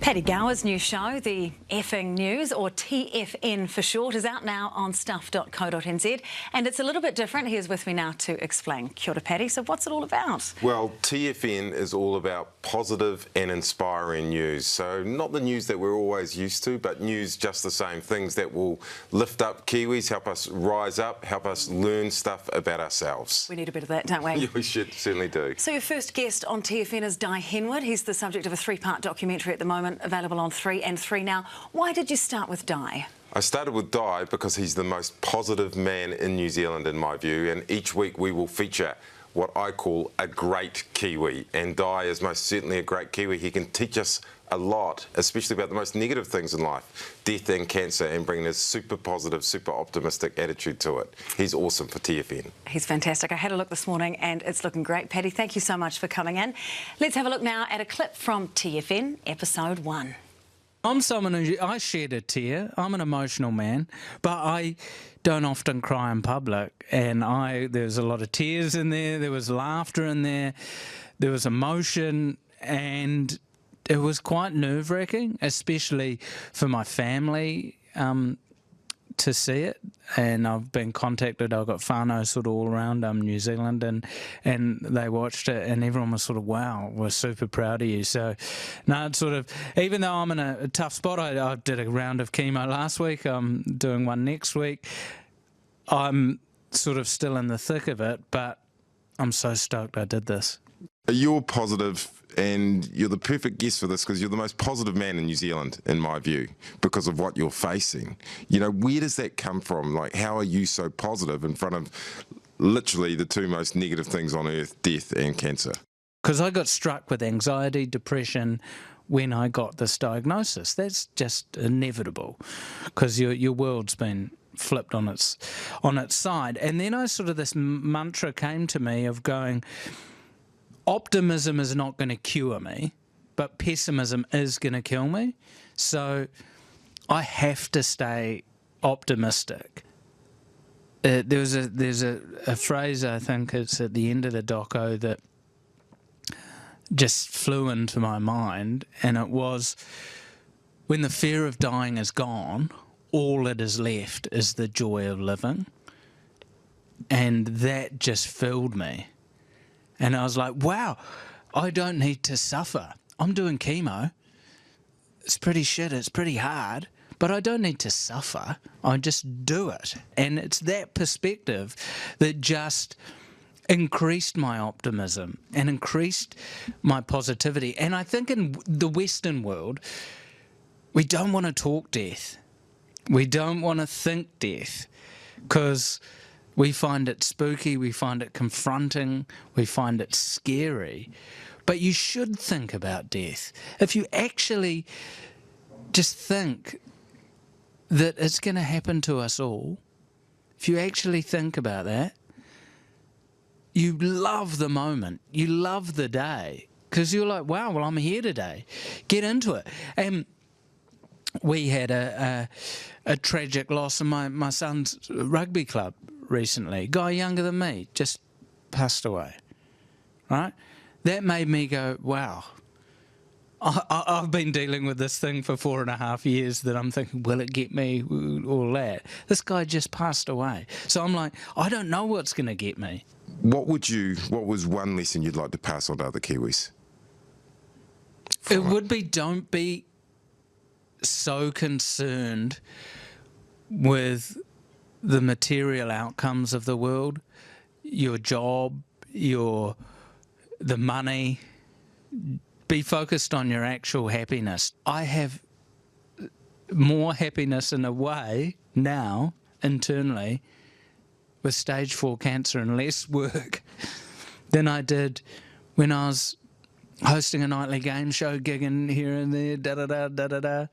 Paddy Gower's new show, The Effing News, or TFN for short, is out now on stuff.co.nz, and it's a little bit different. He is with me now to explain. Kia ora, Paddy. So what's it all about? Well, TFN is all about positive and inspiring news. So not the news that we're always used to, but news just the same, things that will lift up Kiwis, help us rise up, help us learn stuff about ourselves. We need a bit of that, don't we? Yeah, we certainly do. So your first guest on TFN is Di Henwood. He's the subject of a three-part documentary at the moment, available on 3 and 3 now. Why did you start with Di? I started with Di because he's the most positive man in New Zealand, in my view, and each week we will feature what I call a great Kiwi, and Di is most certainly a great Kiwi. He can teach us a lot, especially about the most negative things in life, death and cancer, and bring this super positive, super optimistic attitude to it. He's awesome for TFN. He's fantastic. I had a look this morning and it's looking great. Paddy, thank you so much for coming in. Let's have a look now at a clip from TFN, episode 1. I'm someone who, I shed a tear. I'm an emotional man, but I don't often cry in public. And there's a lot of tears in there, was laughter in there was emotion, and it was quite nerve-wracking, especially for my family to see it. And I've been contacted. I've got whānau sort of all around New Zealand, and they watched it, and everyone was sort of, wow, we're super proud of you. So, no, it's sort of, even though I'm in a tough spot, I did a round of chemo last week, I'm doing one next week, I'm sort of still in the thick of it, but I'm so stoked I did this. You're positive, and you're the perfect guest for this because you're the most positive man in New Zealand, in my view, because of what you're facing. You know, where does that come from? Like, how are you so positive in front of literally the two most negative things on earth, death and cancer? Because I got struck with anxiety, depression when I got this diagnosis. That's just inevitable because your world's been flipped on its side. And then this mantra came to me of going, optimism is not going to cure me, but pessimism is going to kill me. So I have to stay optimistic. There's a phrase, I think it's at the end of the doco, that just flew into my mind, and it was, when the fear of dying is gone, all that is left is the joy of living. And that just filled me. And I was like, wow, I don't need to suffer. I'm doing chemo. It's pretty shit, it's pretty hard, but I don't need to suffer. I just do it. And it's that perspective that just increased my optimism and increased my positivity. And I think in the Western world, we don't want to talk death. We don't want to think death because we find it spooky, we find it confronting, we find it scary. But you should think about death. If you actually just think that it's going to happen to us all, if you actually think about that, you love the moment, you love the day, because you're like, wow, well, I'm here today. Get into it. And we had a tragic loss in my son's rugby club recently. Guy younger than me just passed away, right? That made me go, wow. I've been dealing with this thing for 4.5 years that I'm thinking, will it get me, all that? This guy just passed away. So I'm like, I don't know what's going to get me. What was one lesson you'd like to pass on to other Kiwis? It would be, don't be so concerned with the material outcomes of the world, your job, the money. Be focused on your actual happiness. I have more happiness in a way now, internally, with stage 4 cancer and less work than I did when I was hosting a nightly game show, gigging here and there, da-da-da, da-da-da.